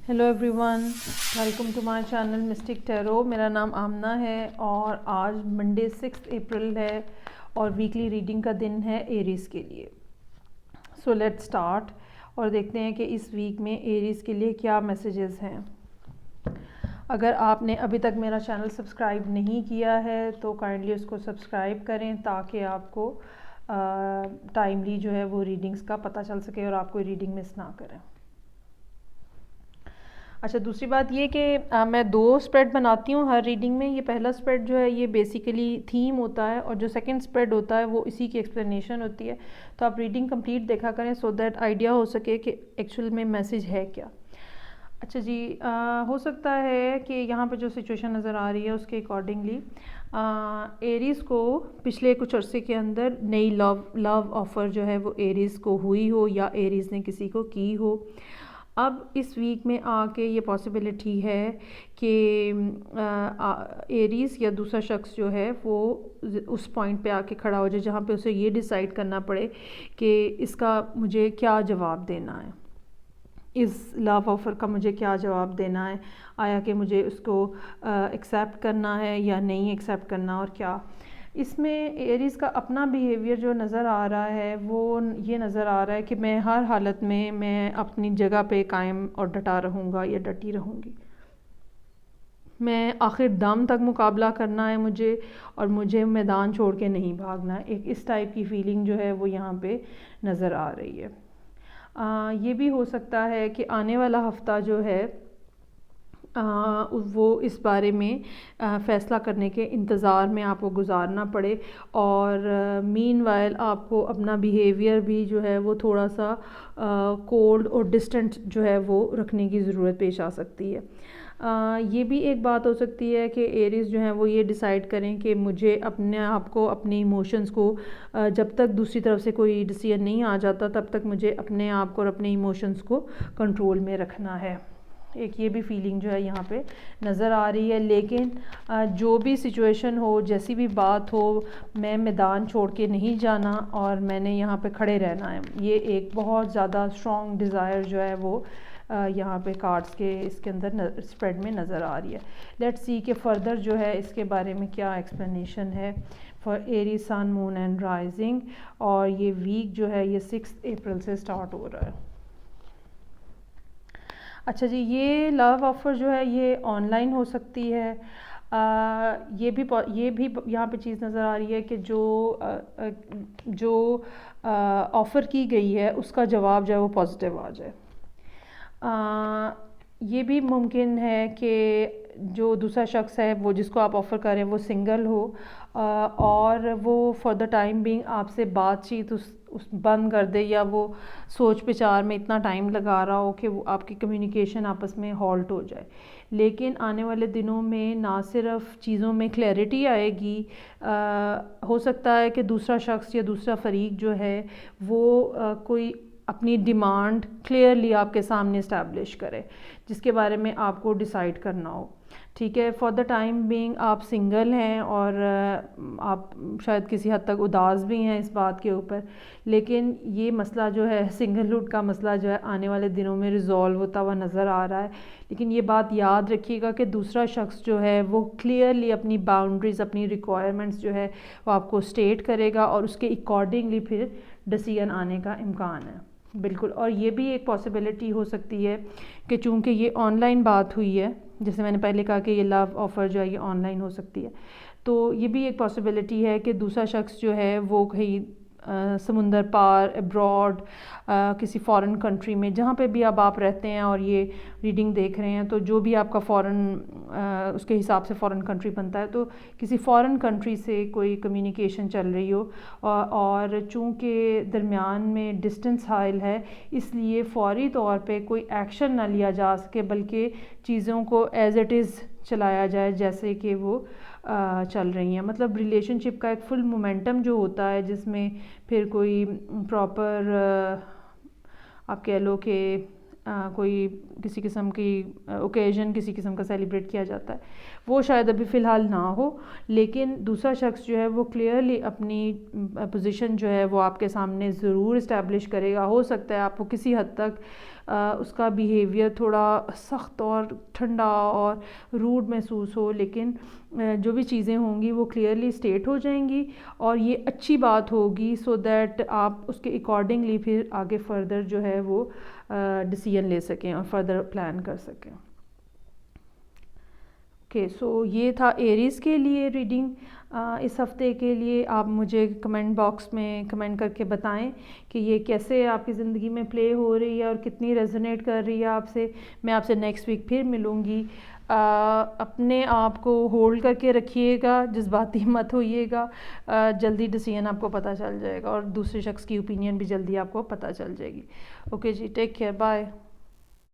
Hello everyone, welcome to my channel Mystic Tarot. میرا نام آمنہ ہے اور آج منڈے 6 اپریل ہے اور ویکلی ریڈنگ کا دن ہے ایریز کے لیے۔ سو لیٹ اسٹارٹ اور دیکھتے ہیں کہ اس ویک میں ایریز کے لیے کیا میسیجز ہیں۔ اگر آپ نے ابھی تک میرا چینل سبسکرائب نہیں کیا ہے تو کائنڈلی اس کو سبسکرائب کریں تاکہ آپ کو ٹائملی جو ہے وہ ریڈنگز کا پتہ چل سکے اور آپ کوئی ریڈنگ مس نہ کریں۔ اچھا، دوسری بات یہ کہ میں 2 اسپریڈ بناتی ہوں ہر ریڈنگ میں۔ یہ پہلا اسپریڈ جو ہے یہ بیسیکلی تھیم ہوتا ہے اور جو سیکنڈ اسپریڈ ہوتا ہے وہ اسی کی ایکسپلینیشن ہوتی ہے۔ تو آپ ریڈنگ کمپلیٹ دیکھا کریں سو دیٹ آئیڈیا ہو سکے کہ ایکچوئل میں میسیج ہے کیا۔ اچھا جی، ہو سکتا ہے کہ یہاں پہ جو سچویشن نظر آ رہی ہے اس کے اکارڈنگلی ایریز کو پچھلے کچھ عرصے کے اندر نئی لو آفر جو ہے وہ ایریز کو ہوئی ہو یا ایریز نے کسی کو کی ہو۔ اب اس ویک میں آ کے یہ پاسبلٹی ہے کہ ایریز یا دوسرا شخص جو ہے وہ اس پوائنٹ پہ آ کے کھڑا ہو جائے جہاں پہ اسے یہ ڈیسائیڈ کرنا پڑے کہ اس کا مجھے کیا جواب دینا ہے، اس لو آفر کا مجھے کیا جواب دینا ہے، آیا کہ مجھے اس کو ایکسیپٹ کرنا ہے یا نہیں ایکسیپٹ کرنا، اور کیا اس میں ایریز کا اپنا بیہیویئر جو نظر آ رہا ہے وہ یہ نظر آ رہا ہے کہ میں ہر حالت میں اپنی جگہ پہ قائم اور ڈٹا رہوں گا یا ڈٹی رہوں گی، میں آخر دم تک مقابلہ کرنا ہے مجھے، اور مجھے میدان چھوڑ کے نہیں بھاگنا ہے۔ ایک اس ٹائپ کی فیلنگ جو ہے وہ یہاں پہ نظر آ رہی ہے۔ یہ بھی ہو سکتا ہے کہ آنے والا ہفتہ جو ہے وہ اس بارے میں فیصلہ کرنے کے انتظار میں آپ کو گزارنا پڑے، اور مین وائل آپ کو اپنا بیہیویئر بھی جو ہے وہ تھوڑا سا کولڈ اور ڈسٹنٹ جو ہے وہ رکھنے کی ضرورت پیش آ سکتی ہے۔ یہ بھی ایک بات ہو سکتی ہے کہ ایریز جو ہیں وہ یہ ڈیسائیڈ کریں کہ مجھے اپنے آپ کو، اپنے ایموشنز کو، جب تک دوسری طرف سے کوئی ڈیسیژن نہیں آ جاتا تب تک مجھے اپنے آپ کو اور اپنے ایموشنز کو کنٹرول میں رکھنا ہے۔ ایک یہ بھی فیلنگ جو ہے یہاں پہ نظر آ رہی ہے، لیکن جو بھی سچویشن ہو، جیسی بھی بات ہو، میں میدان چھوڑ کے نہیں جانا اور میں نے یہاں پہ کھڑے رہنا ہے۔ یہ ایک بہت زیادہ اسٹرانگ ڈیزائر جو ہے وہ یہاں پہ کارڈز کے اس کے اندر اسپریڈ میں نظر آ رہی ہے۔ لیٹس سی کہ فردر جو ہے اس کے بارے میں کیا ایکسپلینیشن ہے for Aries sun moon and rising, اور یہ ویک جو ہے یہ 6 اپریل سے سٹارٹ ہو رہا ہے۔ اچھا جی، یہ لو آفر جو ہے یہ آن لائن ہو سکتی ہے۔ یہ بھی یہاں پہ چیز نظر آ رہی ہے کہ جو آفر کی گئی ہے اس کا جواب جو ہے وہ پازیٹیو آ جائے۔ یہ بھی ممکن ہے کہ جو دوسرا شخص ہے وہ جس کو آپ آفر کر رہے ہیں وہ سنگل ہو، اور وہ فار دا ٹائم بینگ آپ سے بات چیت بند کر دے، یا وہ سوچ بچار میں اتنا ٹائم لگا رہا ہو کہ وہ آپ کی کمیونیکیشن آپس میں ہالٹ ہو جائے۔ لیکن آنے والے دنوں میں نہ صرف چیزوں میں کلیئرٹی آئے گی، ہو سکتا ہے کہ دوسرا شخص یا دوسرا فریق جو ہے وہ کوئی اپنی ڈیمانڈ کلیئرلی آپ کے سامنے اسٹیبلش کرے جس کے بارے میں آپ کو ڈیسائیڈ کرنا ہو۔ ٹھیک ہے، فار دا ٹائم بینگ آپ سنگل ہیں اور آپ شاید کسی حد تک اداس بھی ہیں اس بات کے اوپر، لیکن یہ مسئلہ جو ہے سنگل ہوڈ کا مسئلہ جو ہے آنے والے دنوں میں ریزالو ہوتا ہوا نظر آ رہا ہے۔ لیکن یہ بات یاد رکھیے گا کہ دوسرا شخص جو ہے وہ کلیئرلی اپنی باؤنڈریز، اپنی ریکوائرمنٹس جو ہے وہ آپ کو اسٹیٹ کرے گا، اور اس کے اکارڈنگلی پھر ڈیسیژن آنے کا امکان ہے بالکل۔ اور یہ بھی ایک پاسبلٹی ہو سکتی ہے کہ چونکہ یہ آن لائن بات ہوئی ہے، جیسے میں نے پہلے کہا کہ یہ لو آفر جو ہے یہ آن لائن ہو سکتی ہے، تو یہ بھی ایک پاسبلٹی ہے کہ دوسرا شخص جو ہے وہ کہیں سمندر پار، ابراڈ، کسی فارن کنٹری میں، جہاں پہ بھی اب آپ رہتے ہیں اور یہ ریڈنگ دیکھ رہے ہیں، تو جو بھی آپ کا فارن اس کے حساب سے فارن کنٹری بنتا ہے، تو کسی فارن کنٹری سے کوئی کمیونیکیشن چل رہی ہو، اور چونکہ درمیان میں ڈسٹنس حائل ہے اس لیے فوری طور پہ کوئی ایکشن نہ لیا جا سکے، بلکہ چیزوں کو ایز اٹ از چلایا جائے جیسے کہ وہ چل رہی ہیں۔ مطلب ریلیشن شپ کا ایک فل مومنٹم جو ہوتا ہے جس میں پھر کوئی پراپر آپ کہہ لو کہ کوئی کسی قسم کی اوکیزن، کسی قسم کا سیلیبریٹ کیا جاتا ہے، وہ شاید ابھی فی الحال نہ ہو، لیکن دوسرا شخص جو ہے وہ کلیئرلی اپنی پوزیشن جو ہے وہ آپ کے سامنے ضرور اسٹیبلش کرے گا۔ ہو سکتا ہے آپ کو کسی حد تک اس کا بیہیویئر تھوڑا سخت اور ٹھنڈا اور روڈ محسوس ہو، لیکن جو بھی چیزیں ہوں گی وہ کلیئرلی اسٹیٹ ہو جائیں گی اور یہ اچھی بات ہوگی، سو دیٹ آپ اس کے اکارڈنگلی پھر آگے فردر جو ہے وہ ڈیسیژن لے سکیں اور فردر پلان کر سکیں۔ سو یہ تھا ایریز کے لیے ریڈنگ اس ہفتے کے لیے۔ آپ مجھے کمنٹ باکس میں کمنٹ کر کے بتائیں کہ یہ کیسے آپ کی زندگی میں پلے ہو رہی ہے اور کتنی ریزونیٹ کر رہی ہے آپ سے۔ میں آپ سے نیکسٹ ویک پھر ملوں گی۔ اپنے آپ کو ہولڈ کر کے رکھیے گا، جذباتی مت ہوئیے گا، جلدی ڈیسیژن آپ کو پتہ چل جائے گا اور دوسرے شخص کی اوپینین بھی جلدی آپ کو پتہ چل جائے گی۔ اوکے جی، ٹیک کیئر، بائے۔